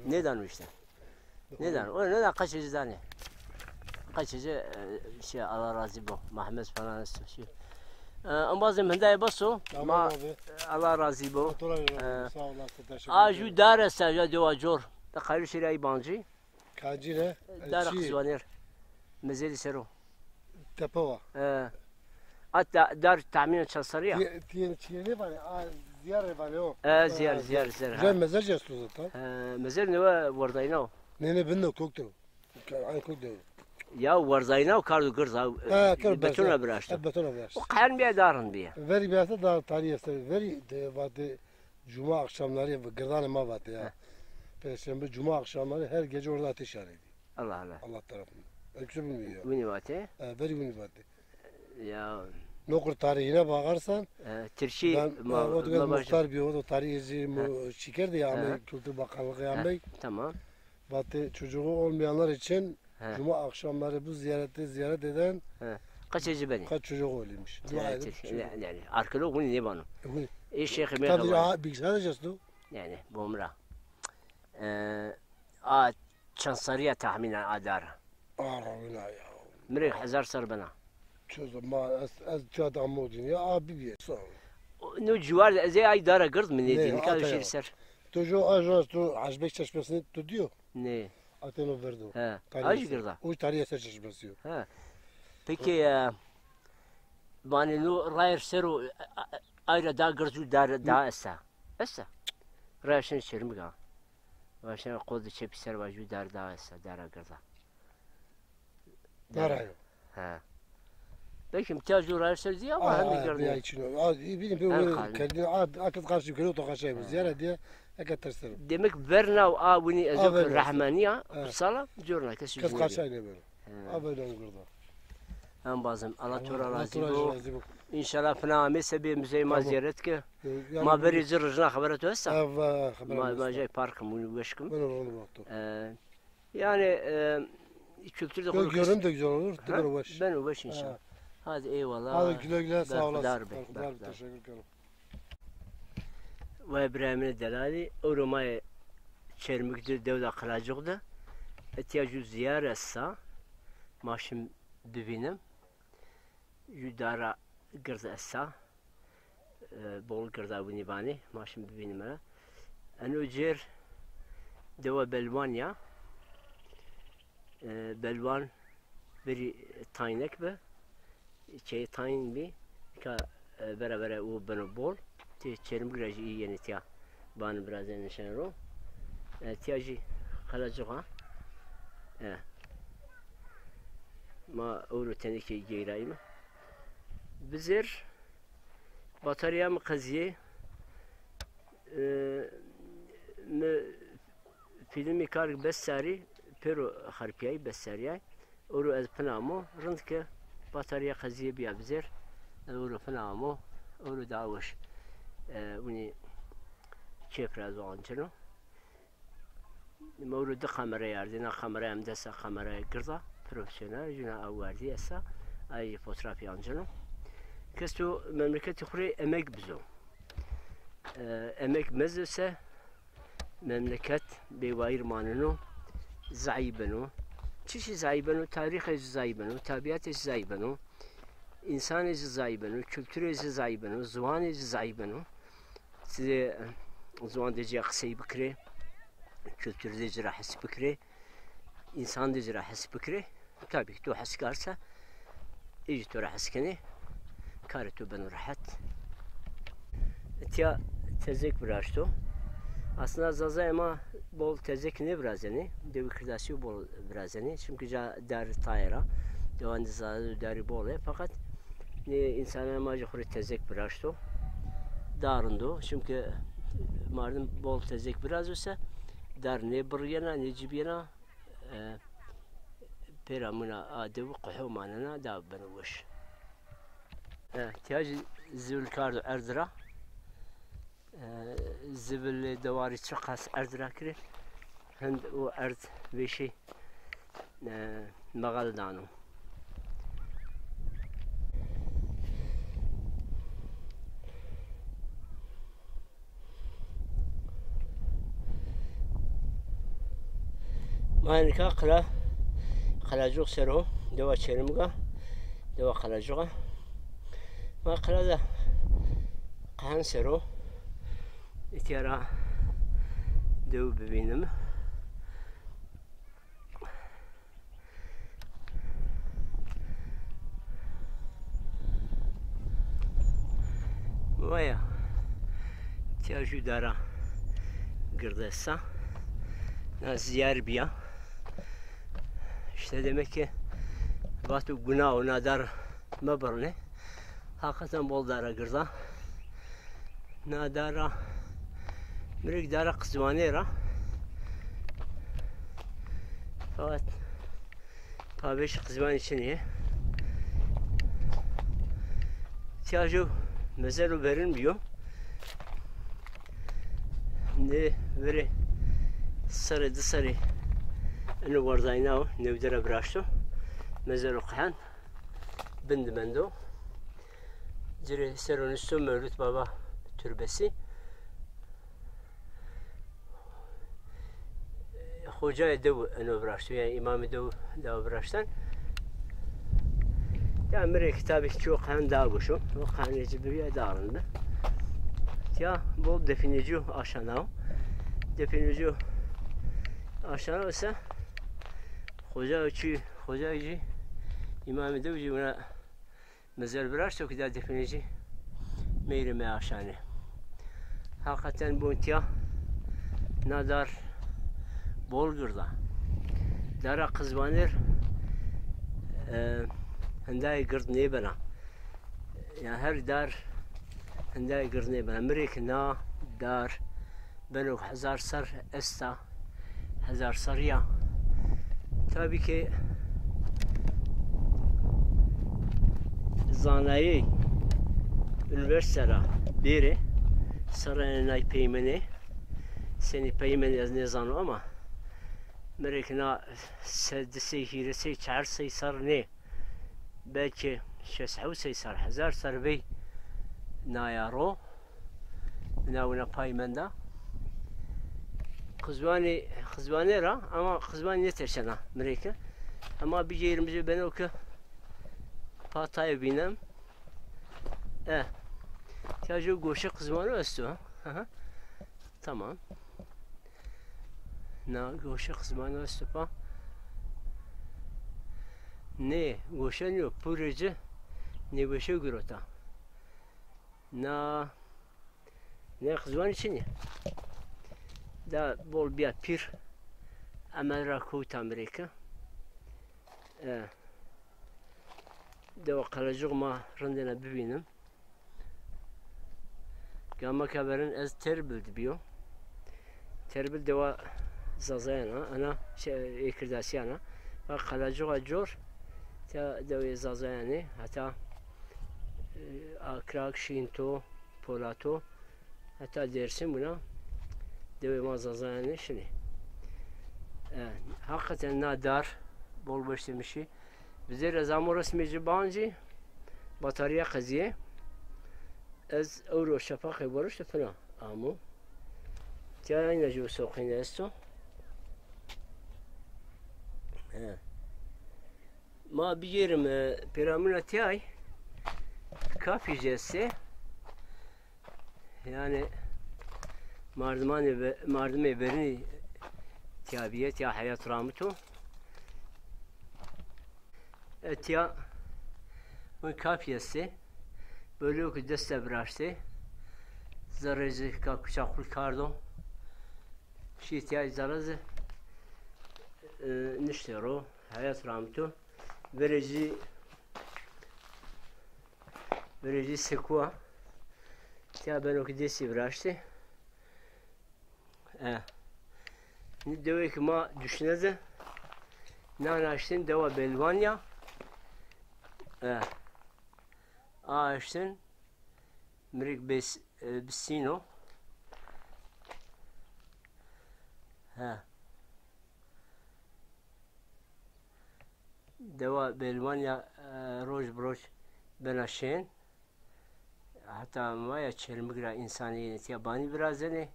Neden işte? Neden? O neden kaçıcı tane? Kaçıcı şey Allah razı bu. Mehmet falan şey. Ama bazen hınday baso. Ma Allah razı bu. Sağ olasın. Teşekkür Aju dare saja devajor. Da kayru şirayı bancı. Kacire. Dare kızvanır. Mezeli sero. Tepova. Hatta dar tahmin çalışıyor. Tiyeni var ya. Ziyare var ya. Ziyar. Güzel mezar cestu zaten. Mezeli ne vardayna? Ne ben de koktu. Ay koktu. Ya vardayna kardu gırza. Betona bıraştı. Betona bıraştı. O kayan bir darın bir. Veri bir hafta daha tarihi eser. Veri de vardı. Cuma akşamları gırdan ma vardı ya. Perşembe cuma akşamları her gece orada ateş yanıyordu. Allah. Allah tarafından. Öksü bilmiyor. Vini vate. Veri günü vardı. Ya. Nokur tarihine bakarsan Tirşi o muhtar bir o tarihi şekerdi ya ama Kültür Bakanlığı ya. Tamam. Batı çocuğu olmayanlar için cuma akşamları bu ziyaret eden kaçıcı beni. Kaç çocuk oluyormuş. Yani arkeolog bunu ne bana? Şeyh mi? Tabii bilgisayar cestu. Yani bomra. Çansariye tahminen adara. Arabına ya. Mırık 1000 sar bana. Çözüm az çad amodin ya abi bir sağ. No civar zey ay dara gırd mı ne diyeyim kadar şey ser. Çocuğu ajans tu Azbek çeşmesini tutuyor. Ne? Ateno verdo. Aj gırda. O tarihi çeşmesi. Peki bani no rayr seru ayra da gırdu da esa. Esa. Raşın çirmi ga. Başına kodu çepi ser vaju da esa dara gırda. Dara. Belki imtiyacı rayr ser diye ama hem de gırdı. Ya için. Bilmiyorum kendine akıl karşı yukarı to kaçayım. Ziyaret diye tersler. Demek verna avuni azok rahmaniya sala jorna kesi. Kız kaçayım böyle. Abone gırda. Hem bazım Allah Teala razı bu. İnşallah fena mesebi müzeyma ziyaret ki. Ma beri zırjına haberat olsa. Ma jay parkım bunu beşkim. Yani kültürde konuşuyoruz. Görün de güzel olur. Ben o baş inşallah. Hadi eyvallah. Hadi güle sağ olasın. Teşekkür ederim. Ve İbrahim'in delali Uruma'ya çermiktir devda kılacakdı. İhtiyacı ziyaretse maşım bibinim. Yudara gırda essa. Bol gırda bu nibani. Maşım bibinim ara. Anu cer deva belvanya. Belvan biri taynek be. Şey tayin bi. Ka beraber o bana bol. Çerim biraz iyi yeni tiya. Bana biraz nişan ro. Tiyacı kalacak ha. Ma oru teneke geyrayım. Bizler batarya mı kaziye filmi kar besari pero harpiyay besariya oru az pnamo rındke batarya kaziye biya bizler oru pnamo oru davuş bunu çepraz olançano مورد kamera yardına kamera hem desa kamera girda profesyonel juna avvardi esa ay fotoğraf yancano kesto memleketi kure emek bizo emek mezese memleket bevayir manino zaibeno çişi zaibeno tarihi zaibeno tabiatı zaibeno insan zaibeno kültürü zaibeno zuhan zaibeno size zuhan deci aksayı bikre kültür de rahs fikri, insan de rahs fikri. Tabii ki tu haskarsa, iyice tu rahskeni, kare tu ben rahat. Tiya tezek bıraştı. Aslında zaza ama bol tezek ne biraz yani, devikridasyon bol biraz yani. Çünkü der tayra, devan zaza der bol. Fakat insana amacı kuru tezek bıraştı. Darındı. Çünkü mardin bol tezek biraz olsa. Dar ne burgana ne cibina peramuna adev qahumana da benwish tiyaj zülkardo erdra zibil davari çaqas erdra kire hend o erd beşi magaldanı مانكا قلا قلاجوق سرو دوا چرمگا دوا قلاجوقا ما قلا ده قهان سرو اتيارا دو ببینم ويا تياجو دارا قردسا ناس زيار بيا işte demek ki Batu günah ona dar mabarne hakikaten bol dara gırda nadara mirik dara kızmanera fakat pabeş kızman için iyi tiyaju mezelu verilmiyor ne veri sarı dışarı انه وردايناو نودر براشتو مزارو قحان بند مندو جري سرونستو مولود بابا türbesi Hoca'ya dev انو براشتو yani imamı dev براشتن ya mire kitabı çok han daha goşu o kaneci bir dağıldı ya bu defineci aşağıda defineci aşağıda ise Hoca'yı imam devci buna mezar bıraksa ki daha definici meyrime aşağıne. Hakikaten bu intiya nadar bolgurda. Dara kızbanır hendai gırd ne bana. Yani her dar hendai gırd ne bana. Amerik na dar benuk hazar sar esta hazar sarya. Tabii ki zanayı üniversitede biri sarayına peymeni seni peymeni az ne zanı ama Amerika'na sedisi hirisi çarşı sar ne belki şeshu sar hazar sar bey nayaro navuna peymenda Kızvani ra ama kızvani yeter sana Amerika ama bir yerimizi ben oku pataya binem tiyacı goşa kızvani östü ha tamam na goşa kızvani östü pa ne goşa ne purece ne goşa gürota na ne kızvani için ya da bol bir pir Amerika kuvvet Amerika da kalacağıma randına bebeğim Gama kaberin az terbil diyor terbil deva zazayana ana şey ekirdasiyana ve kalacağıma jor ta deva zazayani hatta akrak şinto polato hatta dersim buna devi mazazane şimdi hakikaten nadar bol başlamışı bize rezamo resmi bancı batarya kazıya az euro şafakı varış falan ama tiyayna jo soqin esto ma biyerim piramina tiyay kafi jesse yani mardime verini tiyabiyet ya hayat rahmetu etiya bu kafiyesi böyle ki deste bıraktı zarezi kakuşakul kardo şitiya zarezi niştero hayat rahmetu verici sekua tiya ben o ki desti bıraktı ne diyor ki ma düşünede ne açtın deva belvanya açtın mirik besino deva belvanya roj broj benaşen hatta maya çelmigra insaniyet yabani birazene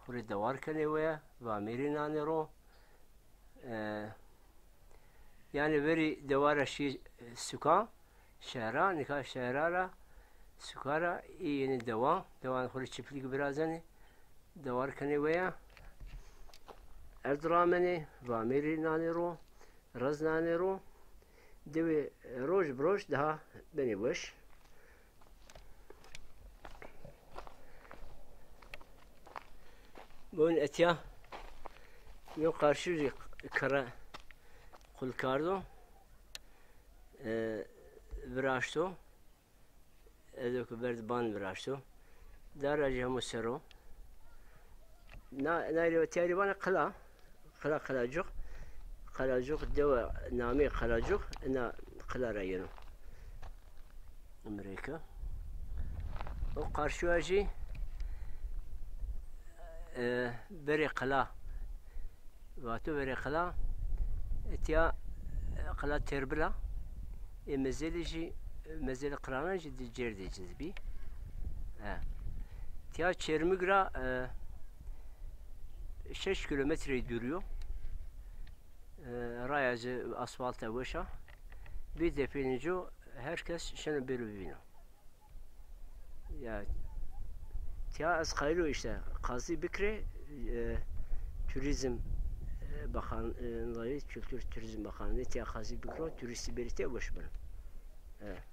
خوري دوار کنه ویا و میری نانی رو Yani veri devara şi suka şehra nikah şehrara sukara yeni devan kholi çiftlik birazani devar kani veya erdrameni vamiri nanero raz nanero devi roj broj daha beni boş bugün etya yok karşı kara kulkardo viraşto edok berban viraşto daraja musero نایرو تیریوان قلاجوق دو نامی قلاجوق اینا قلا رایانو امریکا و قارشواجی بری قلا واتو بری قلا اتیا قلا تربلا مزیل قرانا جدی جردی جذبی اتیا çermigra 6 kilometre duruyor. Rayacı asfalta boşa. Bir defineci herkes şunu bir ya az kaylo işte Kazi Bikri Turizm Bakanlığı Kültür Turizm Bakanlığı Kazi Bikri turisti birlikte boş bunu. Evet.